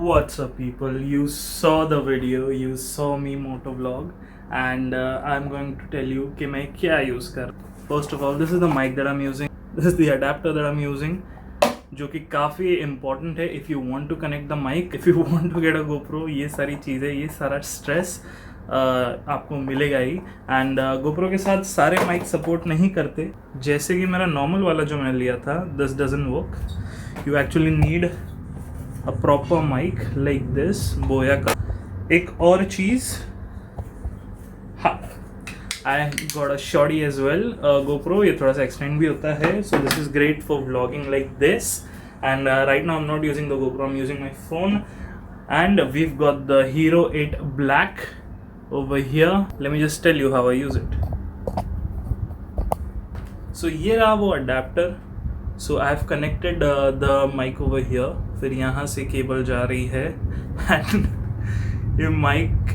What's up, people? You saw the video, you saw me motovlog, and I'm going to tell you कि मैं क्या use कर. First of all, this is the mic that I'm using. This is the adapter that I'm using, जो कि काफ़ी important है if you want to connect the mic, if you want to get a GoPro. ये सारी चीज़ें, ये सारा stress आपको मिलेगा ही. एंड GoPro के साथ सारे माइक सपोर्ट नहीं करते. जैसे कि मेरा नॉर्मल वाला जो मैं लिया था, this doesn't work. You actually need a proper mic like this. बोया का एक और चीज़, हाँ, I got a shorty as well. GoPro ये थोड़ा सा extend भी होता है, so this is great for vlogging like this. And right now I'm not using the GoPro, I'm using my phone. And we've got the Hero 8 Black over here. Let me just tell you how I use it. So ये रहा वो adapter. So I have connected the mic over here. फिर यहाँ से cable जा रही है and ये mic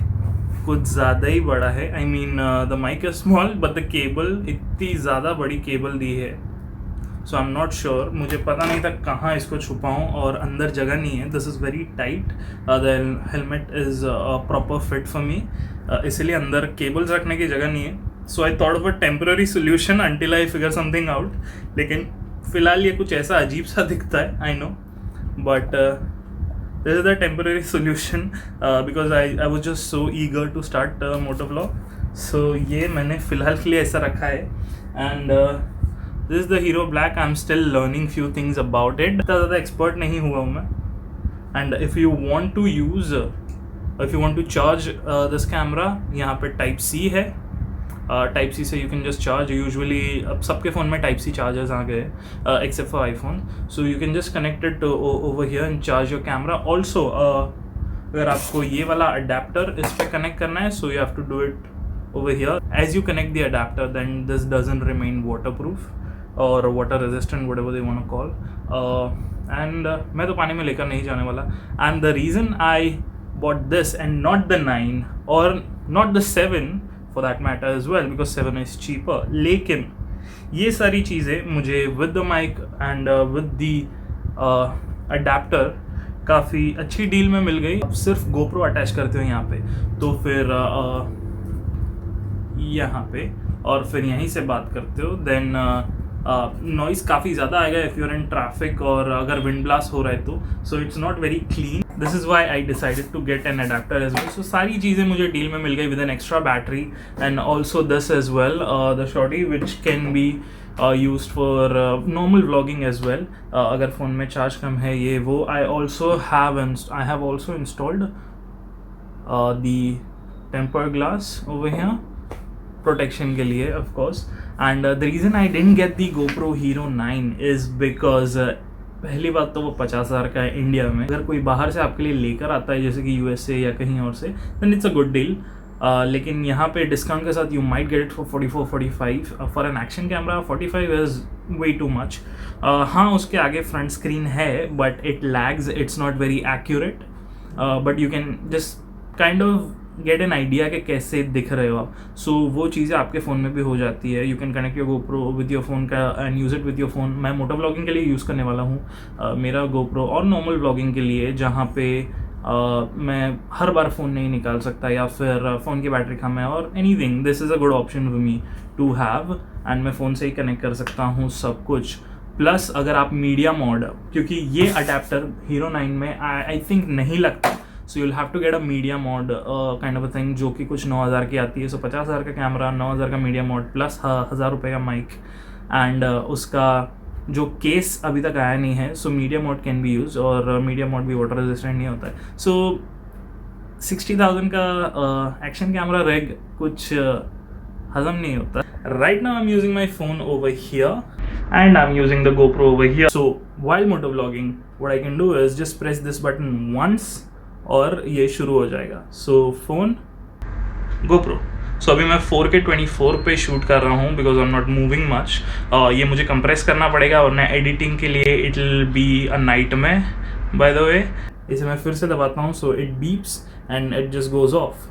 कुछ ज़्यादा ही बड़ा है. I mean the mic is small but the cable इतनी ज़्यादा बड़ी केबल दी है. So I'm not sure. मुझे पता नहीं था कहाँ इसको छुपाऊँ और अंदर जगह नहीं है. This is very tight. The helmet is a proper fit for me. इसलिए अंदर केबल्स रखने की जगह नहीं है. So I thought of a temporary solution until I figure something out. लेकिन फिलहाल ये कुछ ऐसा अजीब सा दिखता है, I know, but this is the temporary solution because I was just so eager to start motovlog. So ये मैंने फ़िलहाल के लिए ऐसा रखा है. And this is the hero black. I am still learning few things about it. इतना ज़्यादा एक्सपर्ट नहीं हुआ हूँ मैं. And if you want to use, if you want to charge this camera, यहाँ पे टाइप सी है. टाइप सी से you can just charge. Usually अब सबके फ़ोन में टाइप सी चार्जर्स आ गए, except for iPhone. So you can just connect it over here and charge your camera. Also अगर आपको ये वाला अडेप्टर इस पर कनेक्ट करना है, so you have to do it over here. As you connect the adapter, then this doesn't remain water proof और water resistant, whatever they want to call. And मैं तो पानी में लेकर नहीं जाने वाला. And the reason I bought this and not the 9 और not the 7 for that matter as well, because 7 is cheaper. लेकिन ये सारी चीज़ें मुझे with the mic and with the adapter काफ़ी अच्छी डील में मिल गई. अब सिर्फ GoPro अटैच करते हो यहाँ पे, तो फिर यहाँ पे और फिर यहीं से बात करते हो, देन नॉइज़ काफ़ी ज़्यादा आएगा if you are in traffic और अगर विंड ब्लास्ट हो रहा है तो. So it's not very clean. This is why I decided to get an adapter as well. So सारी चीज़ें मुझे डील में मिल गई with an extra battery and also this as well, the shorty which can be used for normal vlogging as well. अगर phone में charge कम है ये वो. I have also installed the temper glass over here protection के लिए, of course. And the reason I didn't get the GoPro Hero 9 is because पहली बात तो वो 50,000 का है इंडिया में. अगर कोई बाहर से आपके लिए लेकर आता है जैसे कि US से या कहीं और से, then it's a good deal. लेकिन यहाँ पे डिस्काउंट के साथ you might get it for 44-45. For an action camera 45 is way too much. हाँ, उसके आगे फ्रंट स्क्रीन है but it lags, it's not very accurate. But you can just kind of get an idea कि कैसे दिख रहे हो आप. सो वो चीज़ें आपके फ़ोन में भी हो जाती है. You can connect your GoPro with your phone का and use it with your phone. मैं मोटो व्लॉगिंग के लिए यूज़ करने वाला हूँ मेरा GoPro, और नॉर्मल व्लॉगिंग के लिए जहाँ पे मैं हर बार फ़ोन नहीं निकाल सकता या फिर फ़ोन की बैटरी कम है और anything. This is a good option for me to have. And मैं फ़ोन से ही कनेक्ट कर सकता हूँ सब कुछ. प्लस अगर आप मीडिया मोड, क्योंकि ये अडेप्टर Hero 9 में आई थिंक नहीं लगता, so you'll have to get a media mode kind of a thing, जो कि कुछ 9,000 की आती है. सो 50,000 का कैमरा, 9,000 का मीडिया मोड प्लस 1,000 रुपये का माइक. एंड उसका जो केस अभी तक आया नहीं है. So media mode can be use, और मीडिया मोड भी वाटर रेजिस्टेंट नहीं होता है. सो 60,000 का एक्शन कैमरा रेग कुछ हजम नहीं होता. Right now I am using my phone over here and I'm using the GoPro over here. So while motovlogging, what I can do is just press this button once और ये शुरू हो जाएगा. So phone, GoPro. So अभी मैं 4K 24 पे shoot कर रहा हूँ because I'm not moving much. ये मुझे कंप्रेस करना पड़ेगा वरना एडिटिंग के लिए it will be a nightmare. By the way, इसे मैं फिर से दबाता हूँ, so it beeps and it just goes off.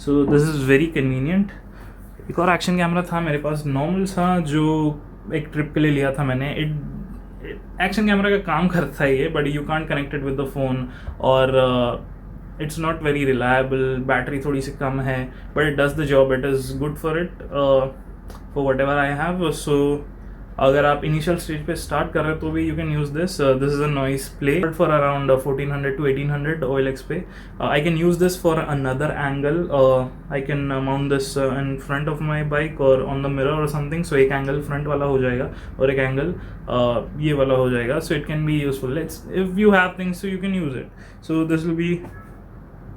So this is very convenient. एक और एक्शन कैमरा था मेरे पास, नॉर्मल सा, जो एक ट्रिप के लिए लिया था मैंने. एक्शन कैमरा का काम करता है ये, but you can't connect it with the phone, और it's not very reliable, battery थोड़ी सी कम है, but it does the job, it is good for it, for whatever I have. So अगर आप इनिशियल स्टेज पे start कर रहे हो तो भी you can use this. This is a noise play for around 1400 to 1800 OLX पे. I can use this for another angle. I can mount this in front of my bike और on the mirror और something. सो एक angle front वाला हो जाएगा और एक angle ये वाला हो जाएगा. So it can be useful. If you have things so you can use it. So this will be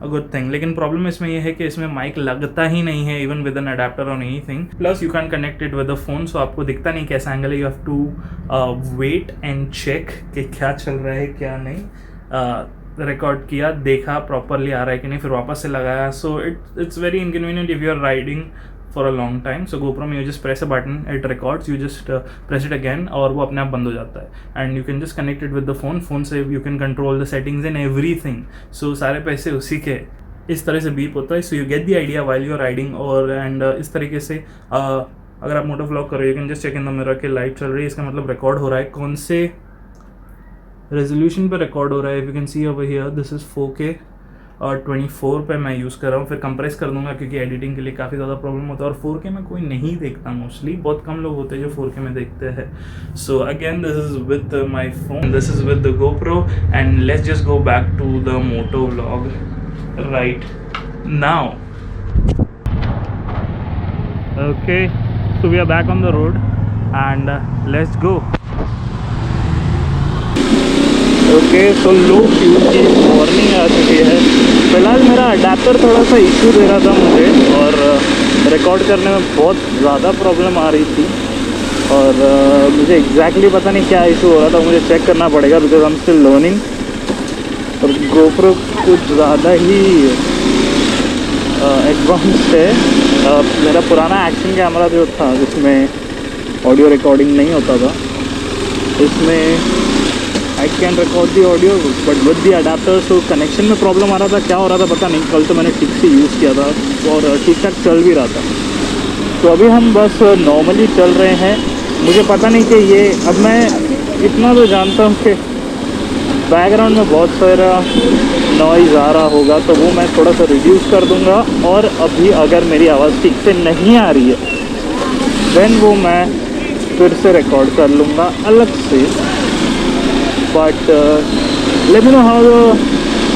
a good thing. लेकिन प्रॉब्लम इसमें यह है कि इसमें माइक लगता ही नहीं है, इवन विद एन अडेप्टर और anything. Plus you can connect it with a phone, so आपको दिखता नहीं कैसा एंगल है. You have to wait and check कि क्या चल रहा है क्या नहीं. रिकॉर्ड किया, देखा प्रॉपरली आ रहा है कि नहीं, फिर वापस से लगाया. So it's very inconvenient if you are riding for a long time. So GoPro में you just press a button, it records, you just press it again और वो अपने आप बंद हो जाता है. And you can just connect it with the phone से you can control the settings and everything. So सारे पैसे उसी के. इस तरह से बीप होता है. So you get the idea while you are riding. और and इस तरीके से अगर आप मोटो व्लॉग कर रहे हो, you can just check in the mirror कि लाइट चल रही है, इसका मतलब रिकॉर्ड हो रहा है. कौन से रेजोल्यूशन पे रिकॉर्ड हो रहा है? If you can see over here, this is 4K और 24 पे मैं यूज़ कर रहा हूँ. फिर कंप्रेस कर दूंगा क्योंकि एडिटिंग के लिए काफ़ी ज़्यादा प्रॉब्लम होता है. और 4K में कोई नहीं देखता मोस्टली, बहुत कम लोग होते हैं जो 4K में देखते हैं. So again this is with my phone, this is with the GoPro, and let's just go back to the moto vlog right now. Okay, so we are back on the road and let's go. Okay, so low fuel की warning आ चुकी है. फ़िलहाल मेरा adapter थोड़ा सा issue दे रहा था मुझे, और रिकॉर्ड करने में बहुत ज़्यादा प्रॉब्लम आ रही थी. और मुझे एग्जैक्टली पता नहीं क्या इशू हो रहा था, मुझे चेक करना पड़ेगा because I am still learning. और GoPro कुछ ज़्यादा ही एडवांस्ड है. मेरा पुराना एक्शन कैमरा जो था जिसमें ऑडियो रिकॉर्डिंग नहीं होता था, इसमें I can record the audio but with the adapter. So connection में प्रॉब्लम आ रहा था, क्या हो रहा था पता नहीं. कल तो मैंने ठीक से यूज़ किया था और ठीक ठाक चल भी रहा था. तो अभी हम बस नॉर्मली चल रहे हैं. मुझे पता नहीं कि ये, अब मैं इतना तो जानता हूँ कि बैकग्राउंड में बहुत सारा नॉइज़ आ रहा होगा, तो वो मैं थोड़ा सा रिड्यूस कर दूँगा. और अभी अगर मेरी आवाज़ ठीक से नहीं आ रही है देन वो मैं फिर से रिकॉर्ड कर लूँगा अलग से. But let me know how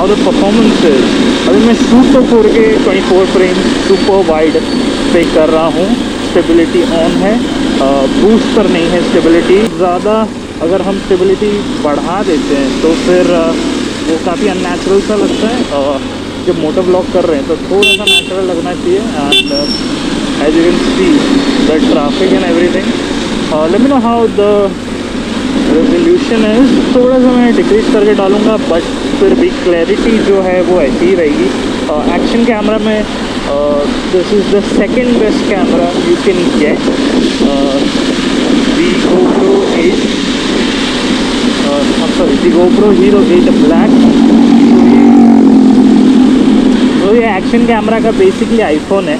the performance is. अभी मैं शूट तो 4K 24 फ्रेम सुपर वाइड पे कर रहा हूँ. स्टेबिलिटी ऑन है, बूस्ट पर नहीं है स्टेबिलिटी. ज़्यादा अगर हम स्टेबिलिटी बढ़ा देते हैं तो फिर वो काफ़ी अननेचुरल सा लगता है. जब मोटो व्लॉग कर रहे हैं तो थोड़ा सा नेचुरल लगना चाहिए. And as you can see the traffic and everything. Let me know how the resolution है. थोड़ा सा मैं डिक्रीज करके डालूंगा, बट फिर भी क्लैरिटी जो है वो ऐसी ही रहेगी. एक्शन कैमरा में this is the second best camera you can get. The GoPro 8 sorry the GoPro Hero 8 Black. तो ये एक्शन कैमरा का बेसिकली आईफोन है.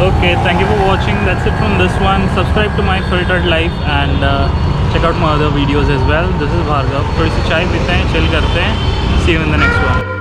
Okay, thank you for watching. That's it from this one. Subscribe to my filtered life and check out my other videos as well. This is Bhargav. थोड़ी सी चाय पीते हैं, chill करते हैं. See you in the next one.